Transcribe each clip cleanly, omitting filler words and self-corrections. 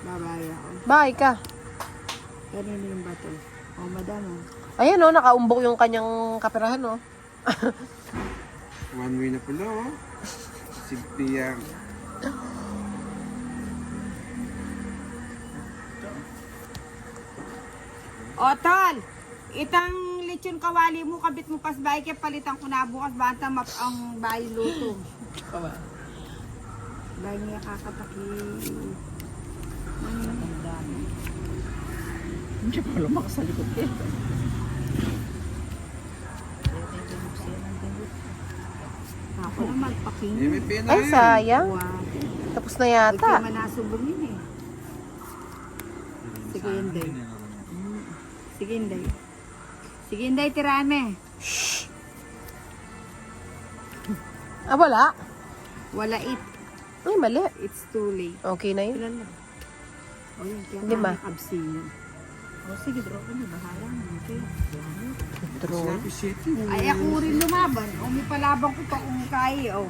Babae ako. Bye ka. Kanino yung bato? O, madam. Ayan o, nakaumbok yung kanyang kaperahan o. One way na pala, oh. Simple yan. O, tol! Itang lechon kawali mo, kabit mo pas bahay, kaya palitan ko na bukas, banta map ang bahay luto. Bahay niya kakataki. Ang dami. Hindi pa lumakas sa likod ko. Ako na magpaking. Eh, may pena Ay, yan. sayang. Wow. Tapos na Huwag yata. kayo manasubungin eh. Sige, hindi. Sige, hindi. Sige, hindi, tirame. Ah, wala. Wala it. Ay, mali. It's too late. Okay na yun. Ilan lang? O yun, kaya 5. absino. O sige, bro, ano, bahala mo. Okay. True. Snappy City. Ay, ako rin lumaban. O, may palabang ko pa kung kaya. O.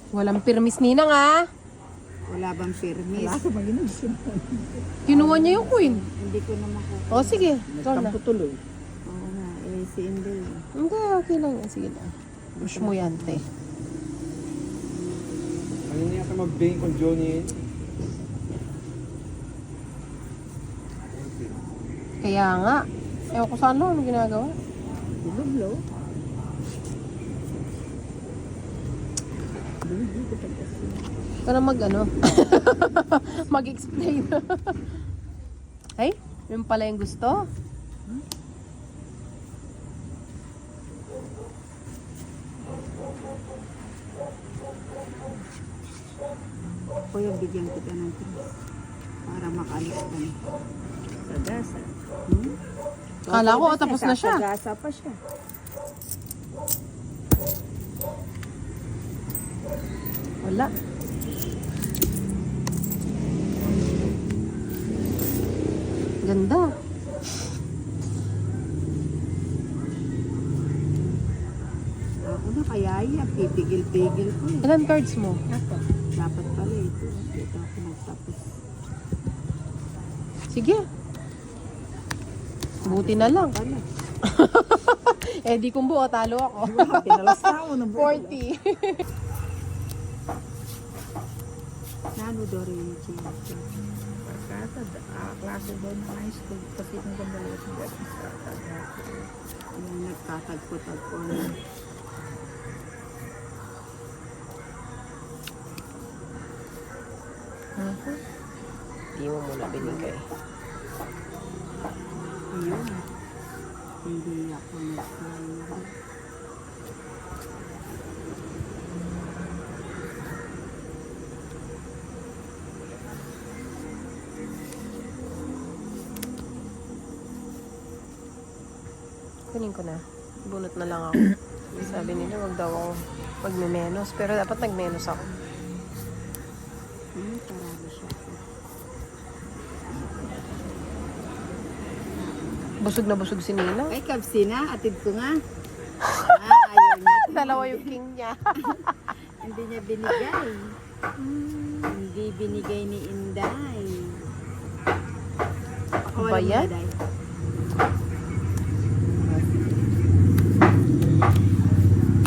Walang pirmis ninang ah. Wala bang permis? Wala ka mag-inom. Kinuha niya yung queen. Hindi ko na makukuha. O sige, ikaw na. Nagtampo tuloy. Oo nga, eh, si Inday. Hindi, okay lang yan. Sige na. Push mo yan, te. Ano niya ka mag-bang kung Johnny? Kaya nga. Ewan ko saan ano ginagawa. Bublo. Ikaw na mag-ano. Mag-explain. Ay, yun pala yung gusto. Kuya, bigyan kita ng tips. Para makalis ka na. Sagasa. Hmm? Kala ko, tapos na siya. Sagasa pa siya. Wala. Ganda. Ako na kaya yan. Pipigil-pigil ko eh. Ilan cards mo? Dapat pala ito. Dito ako nagtapos. Sige. Buti na lang. Pala. Eh, di kung buo, talo ako. Pinalas na ako ng 40. Nano Dory yung Barkada, klase daw ng high school. Kasi kung ganda sa yung nagtatagpo-tagpo na. Di mo muna binigay. Ayun. Hindi ako nagkaya. Kunin ko na. Bunot na lang ako. Sabi nila, wag daw ako magme-menos. Pero dapat nag-menos ako. Parado siya. Busog na busog si Nina. Ay, Kabsina, atid ko nga. Ayaw niya. Dalawa yung king niya. Hindi niya binigay. Hindi binigay ni Inday. Ako Ba yan? Inday.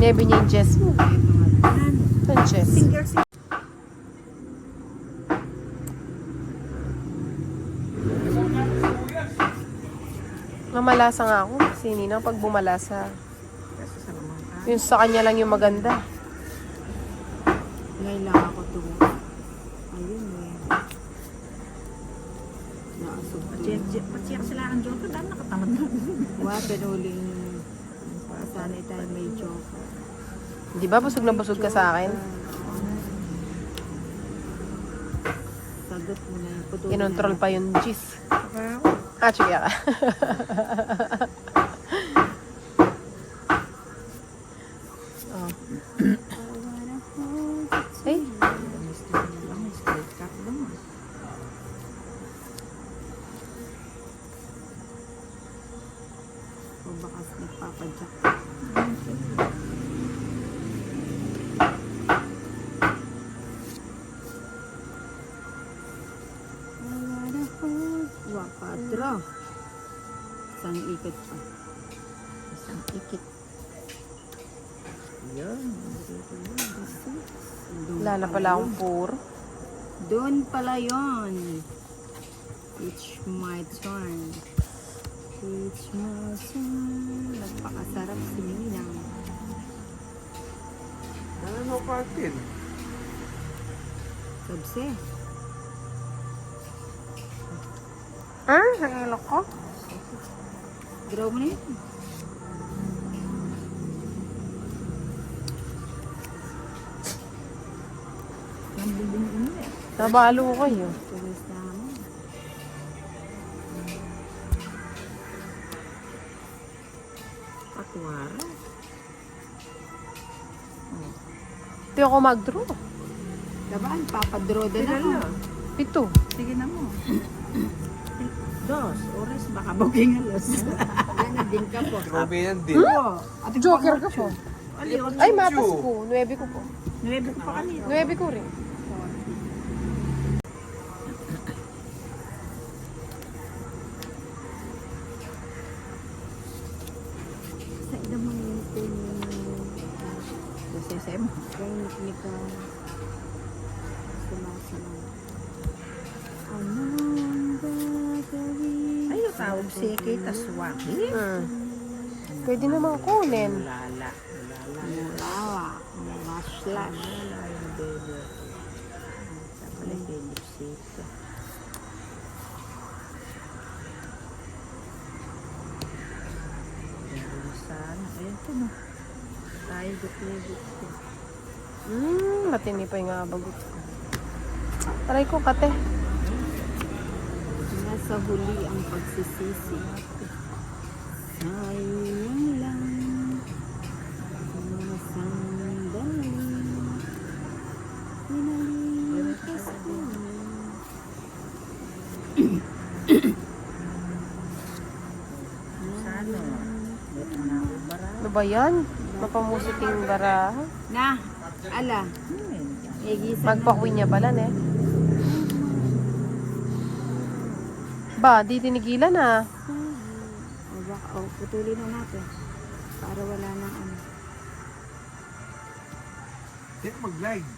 Nebi niya yung Jess mo. Ano? Ang Jess. Singer. Mamalasa nga ako. Si Nina pag bumalasa. Yung sa kanya lang yung maganda. Ngayon lang ako tumo. Ayun eh. Naasog ko. Patsiya sila ang joke. Dahil nakatamad na. Wa, pinuling sanay tayo may joke. Di ba busog na busog ka sa akin? Sagot mo na yung putulin. Kinontrol pa yung cheese. Saka ako. Ah, sige ka. Oh. Ay, padyak. Wakadro. Isang ikot pa. Isang ikit. Yun. Wala na pala akong puro. Doon pala yon. It's my turn. It's my turn. Nagpakasarap si Ninang. Ano patin? Sabse. Ah, nangilok ko. Draw mo na yun. Nandibing ini. Nabalo ko kayo. Tulis namin. Patwara. Ito ako mag-draw. Labaan, papadraw din ako. Pito. Sige na mo. Dos. Oras baka booking alos. Yan na din ka po. Grabe yan din. At Joker ka po. Aliwan. Ay, matas ko. 9 ko po. 9 ko pa kanina. 9 ko rin. sa ina mo nito ni Sesem. ni ka sumasama. Anong gagawin? Ay, tawag si Kita Swaki. Pwede naman kunin. Lala. Lala. Mulawa. Slash. Lala yung bebe. Sa pala Philip Sito. Sana. Ayan to no. Tayo gut-gut ko. Matindi pa yung abagot. Taray ko, kate. Nasa huli ang pagsisisi. Sayang lang. Mga sandali. Pinalipas ko. Sana. Dito na ako bara. Ano ba yan? Mapamusiting baraha. Na, ala. Egisan Magpakwin niya pala, ne? Ba, di tinigilan ah. O baka, putulin na natin. Para wala nang ano. Yan mag-live.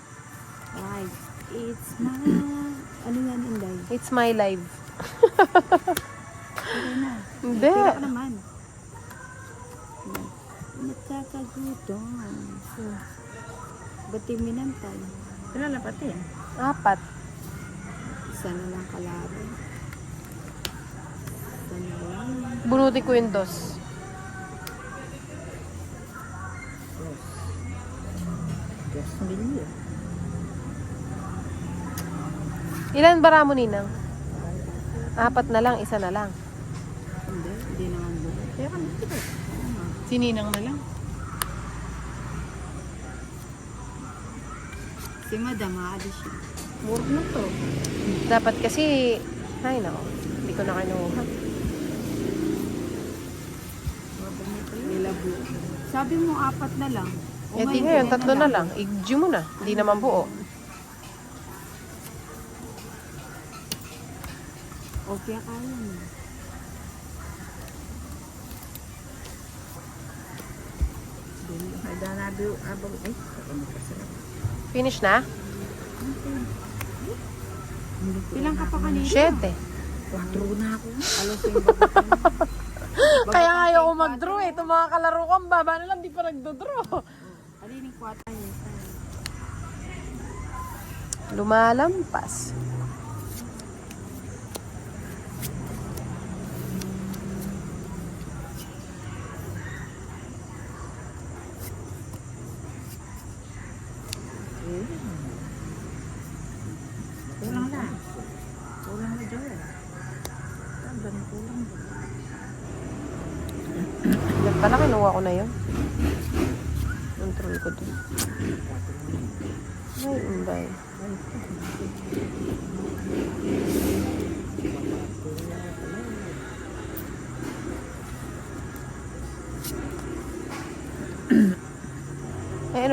Right. It's my... Ano yan, Inday? It's my life. Sige na. Hindi. Tira ka naman. Nagkakagutom. Ba't yung minantay? Pinalapatin. 4. Isa na lang kalaban. Isa na lang. Bunutin ko yung 2. Dos. Dos milyon. Ilan bara mo, Ninang? 4 na lang, 1 na lang. Hindi naman buo. Kaya kami dito. Oo nga. Si Ninang na lang. Si Madam, aalis siya. Work na to. Dapat kasi, ay nako, hindi ko na kinuha. Nilabo. Sabi mo 4 na lang. O Eh di ngayon, ngayon, 3 na lang. I-gym mo na. Hindi naman buo. Okay, kaya mo. Ay, danabi abang. Ay, ano pa sila. Finish na? Ilang ka pa kanina? 7. 4 na ako. Alas yung bago. Kaya ayaw ko mag-draw eh. Itong mga kalaro ko, ang baba na lang, di pa nagdo-draw. Alining 4 niya. Lumalampas. Kulang na. Kulang na dyan. Ang kulang na. Yan pala, kinuha ko na yun. Control ko dun. Ay, unday.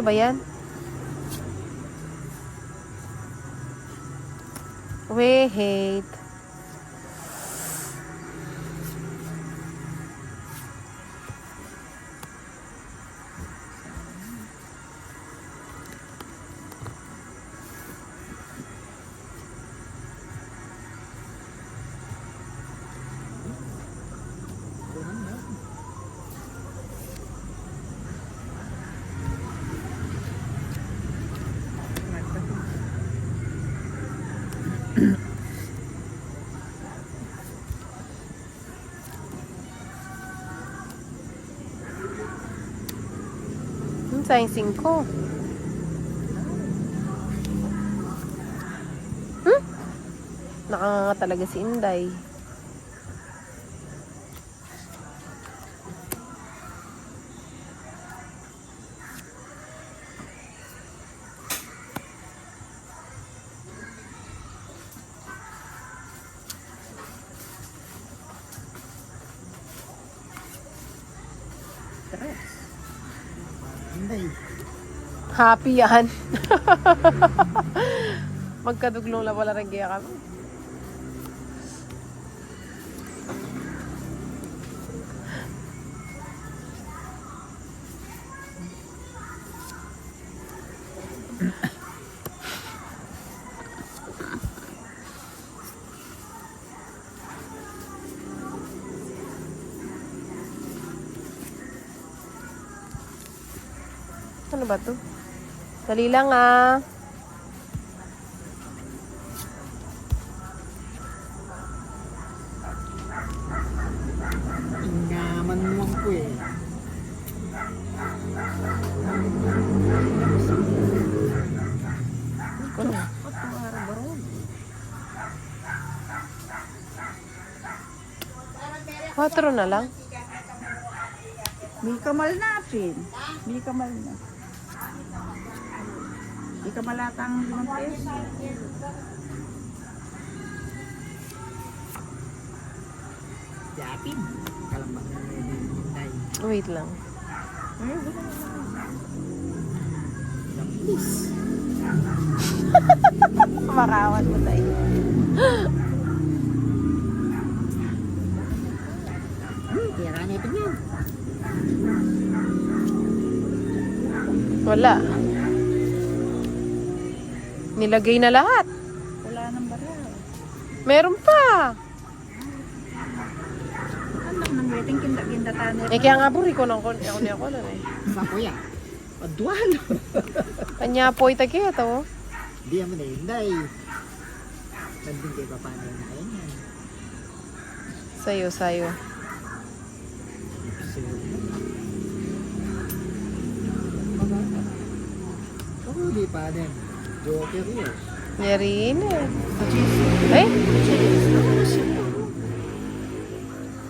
Ano ba yan? Wait. Sayang 5. Nakanganga talaga si Inday. Happy yan. Magkaduglong na pala rin kaya kami. Ano ba to? Dali lang ah. Ingaman mo ko eh. Ano? Quatro na lang. May kamal na, Pin. May kamal na. May kamalatang 5 peso. Yapin. Kalambang na Inday. Wait lang. Makawan mo tayo. Kaya kanya ito yan. Wala. Nilagay na lahat. Wala nang barya. Meron pa. Anak nang meeting kinda tanir. Kaya nga buri ko nang ako lang eh. Sa kuya. Paduan. Kanya po itagi ito. Di mo na Inday. Nandun kayo pa paano na kayo yan. Sayo. Oo, di pa din. Joker yun. Yari na. Ay?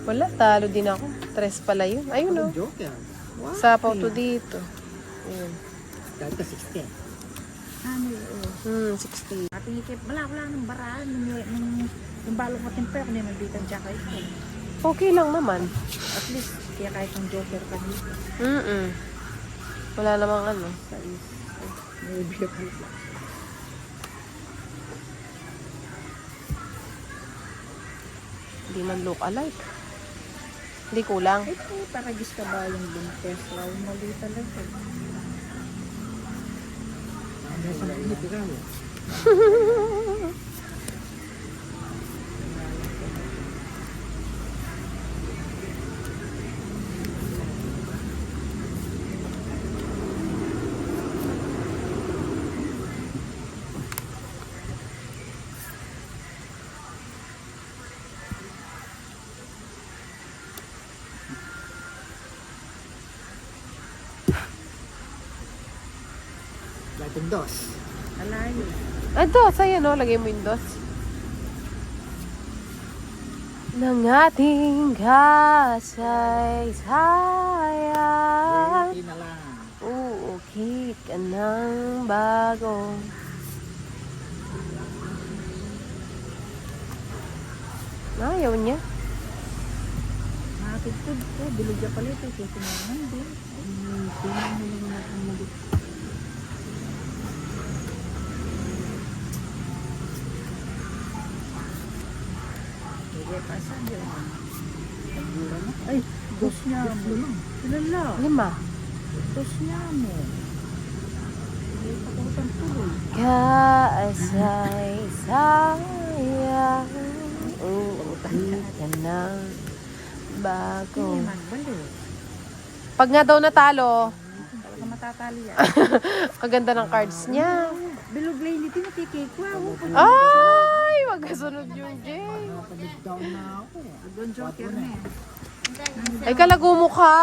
Wala, talo din ako. 3 pala yun. Ayun o. Joker. Wow. Sapaw to dito. Ayun. Dahil ka 60. Ano yun? 60. Ating ikip, wala nang baraan. Yung balong ating pera, kung may bitan siya kayo. Okay lang naman. At least, kaya kahit ang joker ka dito. Wala namang ano. May bigat. Hindi man look alike. Hindi kulang. Ito, paragis ka ba yung buntes? Wow, mali talaga. Nasa nagigit ka mo. Lating dos. Alayo. Ito, sa'yo no? Lagay mo yung dos. Ng ating kasay-sayang. Hindi na lang. Uukit ka ng bago. Ayaw niya. Nakatugtog ko. Bilog niya pala ito. Kaya tinaman din. Tingnan mo naman natin mag- pasan yun. Nagmura na. Ay, dos niya mo. Kilala. 5. Dos niya mo. Hindi pa ko utang tuloy. Kaasay sayang uuwi ka ng bago. Hindi magbalik. Pag nga daw natalo, Talaga matatali yan. kaganda ng cards niya. Bilog lane dito nakikikwa. Ay, magkasunod yung Jay. Doon joker na eh. Ay, kalago mo ka.